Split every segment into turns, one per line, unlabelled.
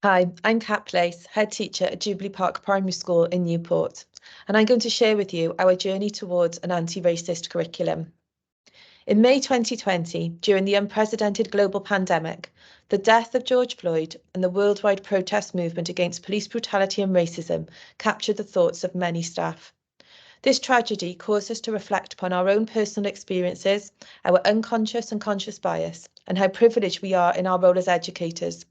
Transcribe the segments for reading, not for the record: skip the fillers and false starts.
Hi, I'm Kat Place, Head Teacher at Jubilee Park Primary School in Newport, and I'm going to share with you our journey towards an anti-racist curriculum. In May 2020, during the unprecedented global pandemic, the death of George Floyd and the worldwide protest movement against police brutality and racism captured the thoughts of many staff. This tragedy caused us to reflect upon our own personal experiences, our unconscious and conscious bias, and how privileged we are in our role as educators.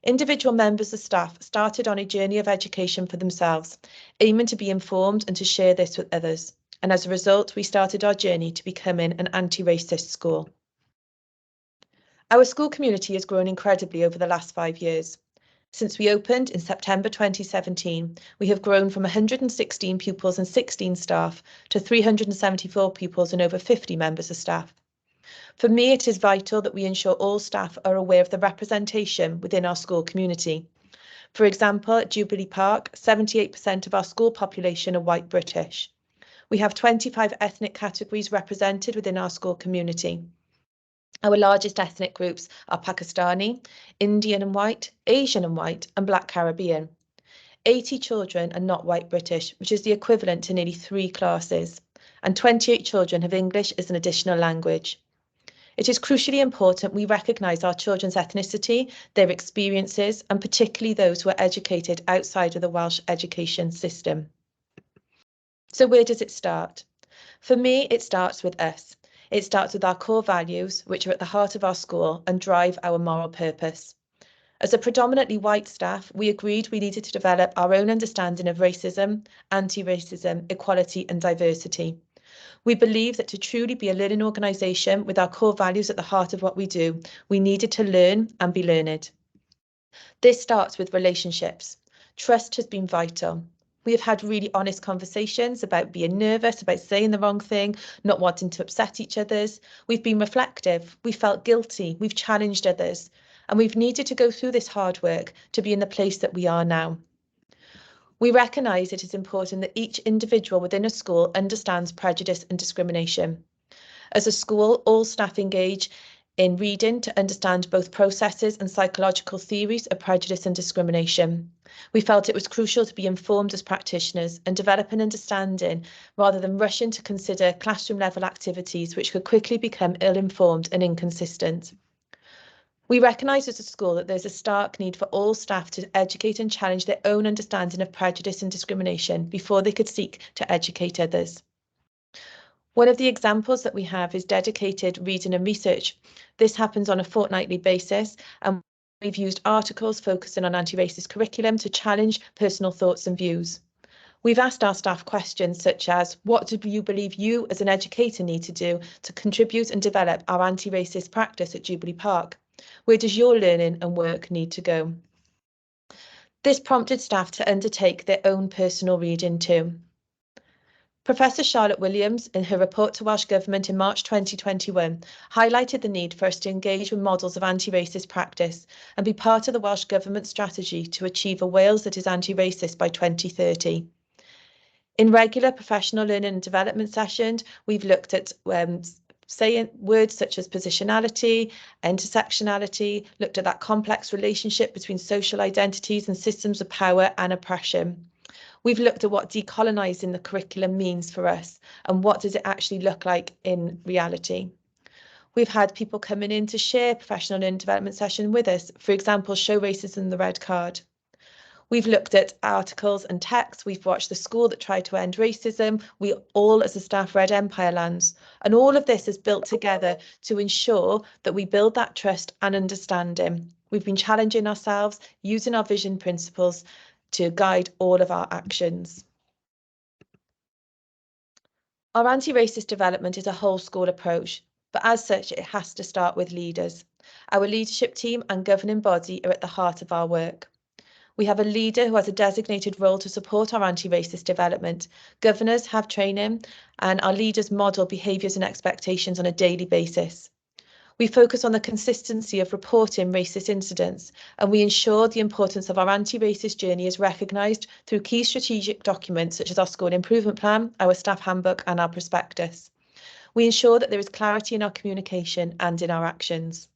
Individual members of staff started on a journey of education for themselves, aiming to be informed and to share this with others. And as a result, we started our journey to becoming an anti-racist school. Our school community has grown incredibly over the last 5 years. Since we opened in September 2017, we have grown from 116 pupils and 16 staff to 374 pupils and over 50 members of staff. For me, it is vital that we ensure all staff are aware of the representation within our school community. For example, at Jubilee Park, 78% of our school population are white British. We have 25 ethnic categories represented within our school community. Our largest ethnic groups are Pakistani, Indian and white, Asian and white, and Black Caribbean. 80 children are not white British, which is the equivalent to nearly 3 classes, and 28 children have English as an additional language. It is crucially important we recognise our children's ethnicity, their experiences, and particularly those who are educated outside of the Welsh education system. So where does it start? For me, it starts with us. It starts with our core values, which are at the heart of our school and drive our moral purpose. As a predominantly white staff, we agreed we needed to develop our own understanding of racism, anti-racism, equality and diversity. We believe that to truly be a learning organisation with our core values at the heart of what we do, we needed to learn and be learned. This starts with relationships. Trust has been vital. We have had really honest conversations about being nervous, about saying the wrong thing, not wanting to upset each other's. We've been reflective, we felt guilty, we've challenged others, and we've needed to go through this hard work to be in the place that we are now. We recognise it is important that each individual within a school understands prejudice and discrimination. As a school, all staff engage in reading to understand both processes and psychological theories of prejudice and discrimination. We felt it was crucial to be informed as practitioners and develop an understanding rather than rushing to consider classroom level activities which could quickly become ill-informed and inconsistent. We recognise as a school that there's a stark need for all staff to educate and challenge their own understanding of prejudice and discrimination before they could seek to educate others. One of the examples that we have is dedicated reading and research. This happens on a fortnightly basis, and we've used articles focusing on anti-racist curriculum to challenge personal thoughts and views. We've asked our staff questions such as, what do you believe you as an educator need to do to contribute and develop our anti-racist practice at Jubilee Park? Where does your learning and work need to go? This prompted staff to undertake their own personal reading too. Professor Charlotte Williams, in her report to Welsh Government in March 2021, highlighted the need for us to engage with models of anti-racist practice and be part of the Welsh Government strategy to achieve a Wales that is anti-racist by 2030. In regular professional learning and development sessions, we've looked at saying words such as positionality, intersectionality, looked at that complex relationship between social identities and systems of power and oppression. We've looked at what decolonising the curriculum means for us and what does it actually look like in reality. We've had people coming in to share professional learning development session with us, for example, Show Racism the Red Card. We've looked at articles and texts. We've watched The School That Tried to End Racism. We all as a staff read Empire Lands. And all of this is built together to ensure that we build that trust and understanding. We've been challenging ourselves, using our vision principles to guide all of our actions. Our anti-racist development is a whole school approach, but as such, it has to start with leaders. Our leadership team and governing body are at the heart of our work. We have a leader who has a designated role to support our anti-racist development. Governors have training and our leaders model behaviours and expectations on a daily basis. We focus on the consistency of reporting racist incidents, and we ensure the importance of our anti-racist journey is recognised through key strategic documents such as our School Improvement Plan, our Staff Handbook and our Prospectus. We ensure that there is clarity in our communication and in our actions.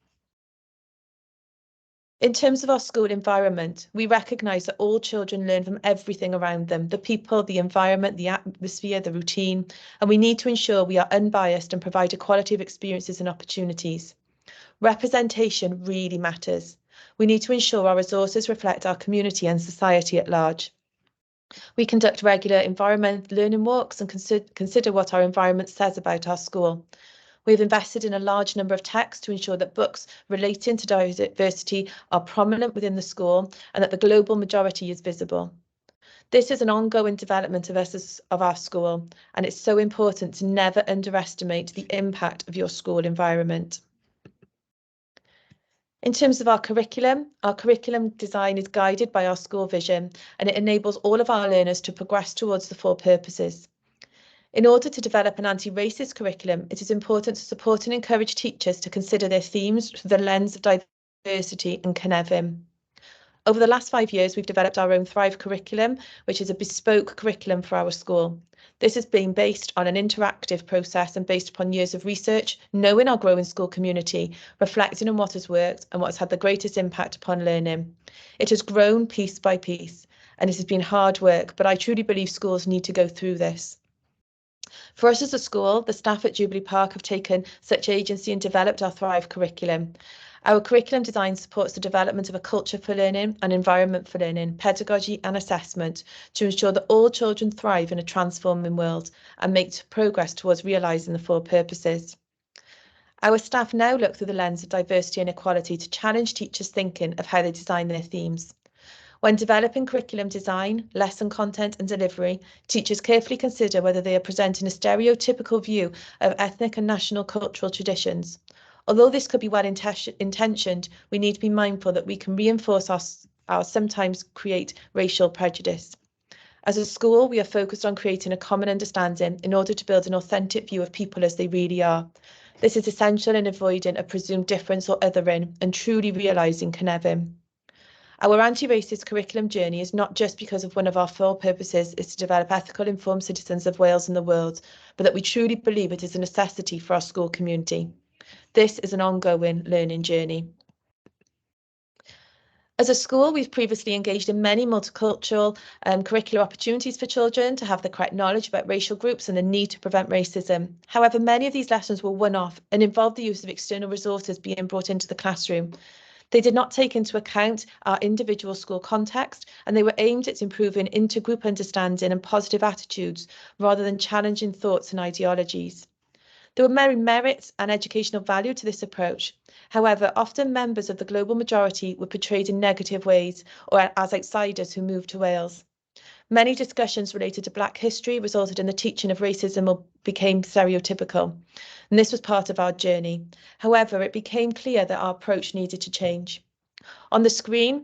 In terms of our school environment, we recognise that all children learn from everything around them, the people, the environment, the atmosphere, the routine, and we need to ensure we are unbiased and provide equality of experiences and opportunities. Representation really matters. We need to ensure our resources reflect our community and society at large. We conduct regular environment learning walks and consider what our environment says about our school. We have invested in a large number of texts to ensure that books relating to diversity are prominent within the school and that the global majority is visible. This is an ongoing development of our school, and it's so important to never underestimate the impact of your school environment. In terms of our curriculum design is guided by our school vision, and it enables all of our learners to progress towards the 4 purposes. In order to develop an anti-racist curriculum, it is important to support and encourage teachers to consider their themes through the lens of diversity and Cynefin. Over the last 5 years, we've developed our own Thrive curriculum, which is a bespoke curriculum for our school. This has been based on an interactive process and based upon years of research, knowing our growing school community, reflecting on what has worked and what's had the greatest impact upon learning. It has grown piece by piece, and it has been hard work, but I truly believe schools need to go through this. For us as a school, the staff at Jubilee Park have taken such agency and developed our Thrive curriculum. Our curriculum design supports the development of a culture for learning, an environment for learning, pedagogy and assessment to ensure that all children thrive in a transforming world and make progress towards realising the 4 purposes. Our staff now look through the lens of diversity and equality to challenge teachers' thinking of how they design their themes. When developing curriculum design, lesson content and delivery, teachers carefully consider whether they are presenting a stereotypical view of ethnic and national cultural traditions. Although this could be well intentioned, we need to be mindful that we can reinforce our sometimes create racial prejudice. As a school, we are focused on creating a common understanding in order to build an authentic view of people as they really are. This is essential in avoiding a presumed difference or othering and truly realising Cynefin. Our anti-racist curriculum journey is not just because of one of our 4 purposes is to develop ethical, informed citizens of Wales and the world, but that we truly believe it is a necessity for our school community. This is an ongoing learning journey. As a school, we've previously engaged in many multicultural curricular opportunities for children to have the correct knowledge about racial groups and the need to prevent racism. However, many of these lessons were one-off and involved the use of external resources being brought into the classroom. They did not take into account our individual school context, and they were aimed at improving intergroup understanding and positive attitudes rather than challenging thoughts and ideologies. There were many merits and educational value to this approach. However, often members of the global majority were portrayed in negative ways or as outsiders who moved to Wales. Many discussions related to Black history resulted in the teaching of racism or became stereotypical, and this was part of our journey. However, it became clear that our approach needed to change. On the screen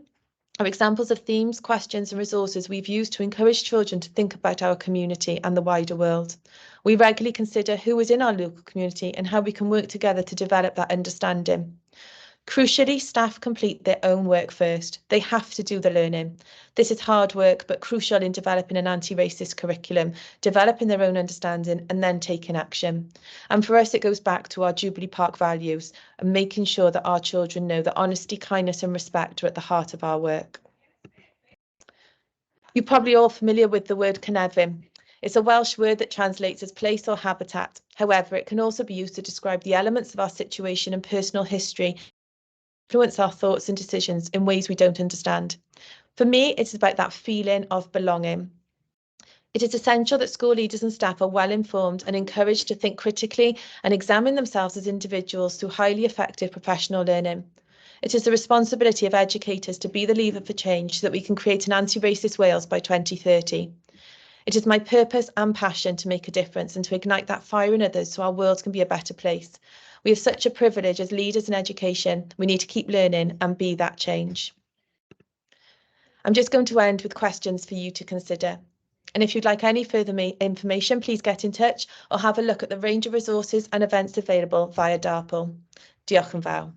are examples of themes, questions and resources we've used to encourage children to think about our community and the wider world. We regularly consider who is in our local community and how we can work together to develop that understanding. Crucially, staff complete their own work first. They have to do the learning. This is hard work, but crucial in developing an anti-racist curriculum, developing their own understanding and then taking action. And for us, it goes back to our Jubilee Park values and making sure that our children know that honesty, kindness and respect are at the heart of our work. You're probably all familiar with the word Cynefin. It's a Welsh word that translates as place or habitat. However, it can also be used to describe the elements of our situation and personal history influence our thoughts and decisions in ways we don't understand. For me, it's about that feeling of belonging. It is essential that school leaders and staff are well informed and encouraged to think critically and examine themselves as individuals through highly effective professional learning. It is the responsibility of educators to be the lever for change so that we can create an anti-racist Wales by 2030. It is my purpose and passion to make a difference and to ignite that fire in others so our world can be a better place. We have such a privilege as leaders in education. We need to keep learning and be that change. I'm just going to end with questions for you to consider. And if you'd like any further information, please get in touch or have a look at the range of resources and events available via DARPL. Diolch yn fawr.